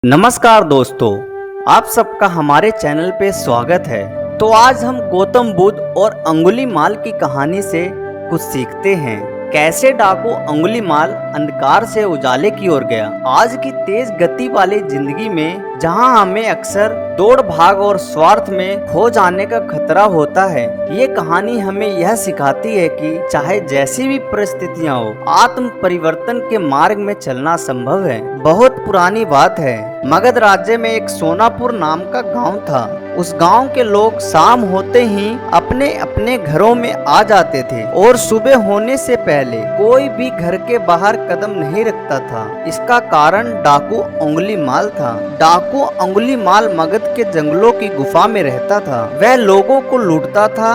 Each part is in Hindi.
नमस्कार दोस्तों, आप सबका हमारे चैनल पे स्वागत है। तो आज हम गौतम बुद्ध और अंगुलीमाल की कहानी से कुछ सीखते हैं। कैसे डाकू अंगुलीमाल अंधकार से उजाले की ओर गया। आज की तेज गति वाली जिंदगी में जहां हमें अक्सर दौड़ भाग और स्वार्थ में खो जाने का खतरा होता है, ये कहानी हमें यह सिखाती है कि चाहे जैसी भी परिस्थितियां हो, आत्म परिवर्तन के मार्ग में चलना संभव है। बहुत पुरानी बात है, मगध राज्य में एक सोनापुर नाम का गांव था। उस गांव के लोग शाम होते ही अपने अपने घरों में आ जाते थे और सुबह होने से पहले कोई भी घर के बाहर कदम नहीं रखता था। इसका कारण डाकू अंगुलीमाल था। डाकू अंगुलीमाल मगध के जंगलों की गुफा में रहता था। वह लोगों को लूटता था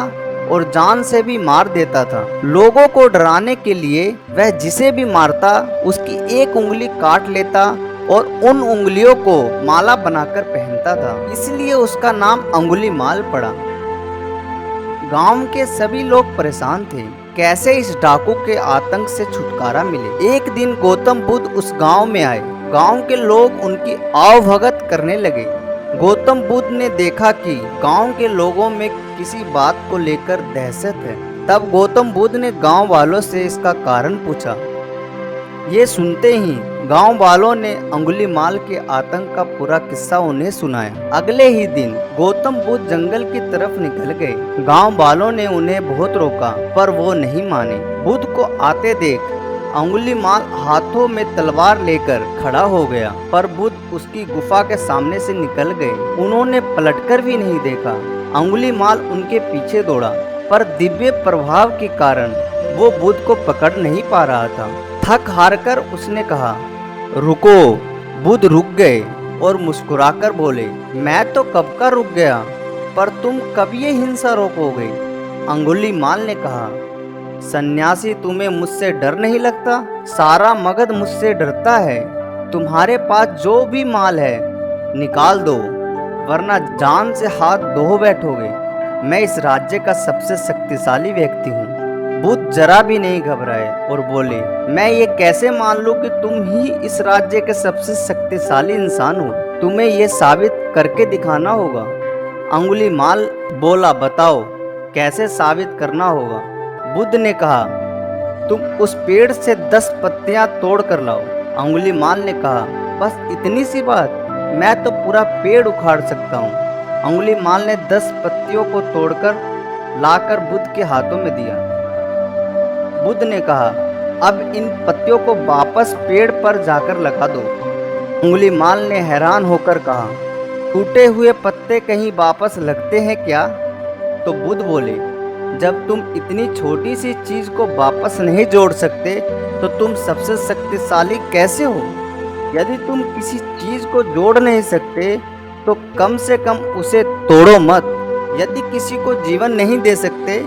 और जान से भी मार देता था। लोगों को डराने के लिए वह जिसे भी मारता उसकी एक उंगली काट लेता और उन उंगलियों को माला बनाकर पहनता था, इसलिए उसका नाम अंगुलीमाल पड़ा। गांव के सभी लोग परेशान थे, कैसे इस डाकू के आतंक से छुटकारा मिले। एक दिन गौतम बुद्ध उस गांव में आए। गांव के लोग उनकी आवभगत करने लगे। गौतम बुद्ध ने देखा कि गांव के लोगों में किसी बात को लेकर दहशत है। तब गौतम बुद्ध ने गांव वालों से इसका कारण पूछा। ये सुनते ही गांव वालों ने अंगुलीमाल के आतंक का पूरा किस्सा उन्हें सुनाया। अगले ही दिन गौतम बुद्ध जंगल की तरफ निकल गए। गांव वालों ने उन्हें बहुत रोका, पर वो नहीं माने। बुद्ध को आते देख अंगुलीमाल हाथों में तलवार लेकर खड़ा हो गया, पर बुद्ध उसकी गुफा के सामने से निकल गए। उन्होंने पलटकर भी नहीं देखा। अंगुलीमाल उनके पीछे दौड़ा, पर दिव्य प्रभाव के कारण वो बुद्ध को पकड़ नहीं पा रहा था। थक हारकर उसने कहा, रुको। बुद्ध रुक गए और मुस्कुराकर बोले, मैं तो कब का रुक गया, पर तुम कब ये हिंसा रोकोगे। अंगुलीमाल ने कहा, सन्यासी, तुम्हें मुझसे डर नहीं लगता? सारा मगध मुझसे डरता है। तुम्हारे पास जो भी माल है निकाल दो, वरना जान से हाथ धो बैठोगे। मैं इस राज्य का सबसे शक्तिशाली व्यक्ति हूँ। बुद्ध जरा भी नहीं घबराए और बोले, मैं ये कैसे मान लूं कि तुम ही इस राज्य के सबसे शक्तिशाली इंसान हो। तुम्हें ये साबित करके दिखाना होगा। अंगुलीमाल बोला, बताओ कैसे साबित करना होगा। बुद्ध ने कहा, तुम उस पेड़ से 10 पत्तियां तोड़ कर लाओ। अंगुलीमाल ने कहा, बस इतनी सी बात? मैं तो पूरा पेड़ उखाड़ सकता हूँ। अंगुलीमाल ने 10 पत्तियों को तोड़कर लाकर बुद्ध के हाथों में दिया। बुद्ध ने कहा, अब इन पत्तियों को वापस पेड़ पर जाकर लगा दो। अंगुलीमाल ने हैरान होकर कहा, टूटे हुए पत्ते कहीं वापस लगते हैं क्या? तो बुद्ध बोले, जब तुम इतनी छोटी सी चीज को वापस नहीं जोड़ सकते तो तुम सबसे शक्तिशाली कैसे हो? यदि तुम किसी चीज को जोड़ नहीं सकते तो कम से कम उसे तोड़ो मत। यदि किसी को जीवन नहीं दे सकते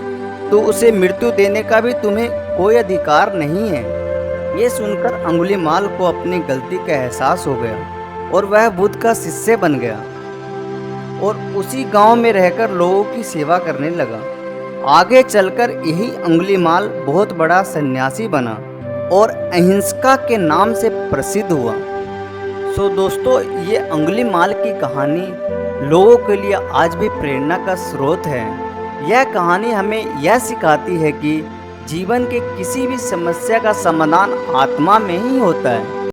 तो उसे मृत्यु देने का भी तुम्हें कोई अधिकार नहीं है। ये सुनकर अंगुलीमाल को अपनी गलती का एहसास हो गया और वह बुद्ध का शिष्य बन गया और उसी गांव में रहकर लोगों की सेवा करने लगा। आगे चलकर यही अंगुलीमाल बहुत बड़ा सन्यासी बना और अहिंसा के नाम से प्रसिद्ध हुआ। सो दोस्तों, ये अंगुलीमाल की कहानी लोगों के लिए आज भी प्रेरणा का स्रोत है। यह कहानी हमें यह सिखाती है कि जीवन के किसी भी समस्या का समाधान आत्मा में ही होता है।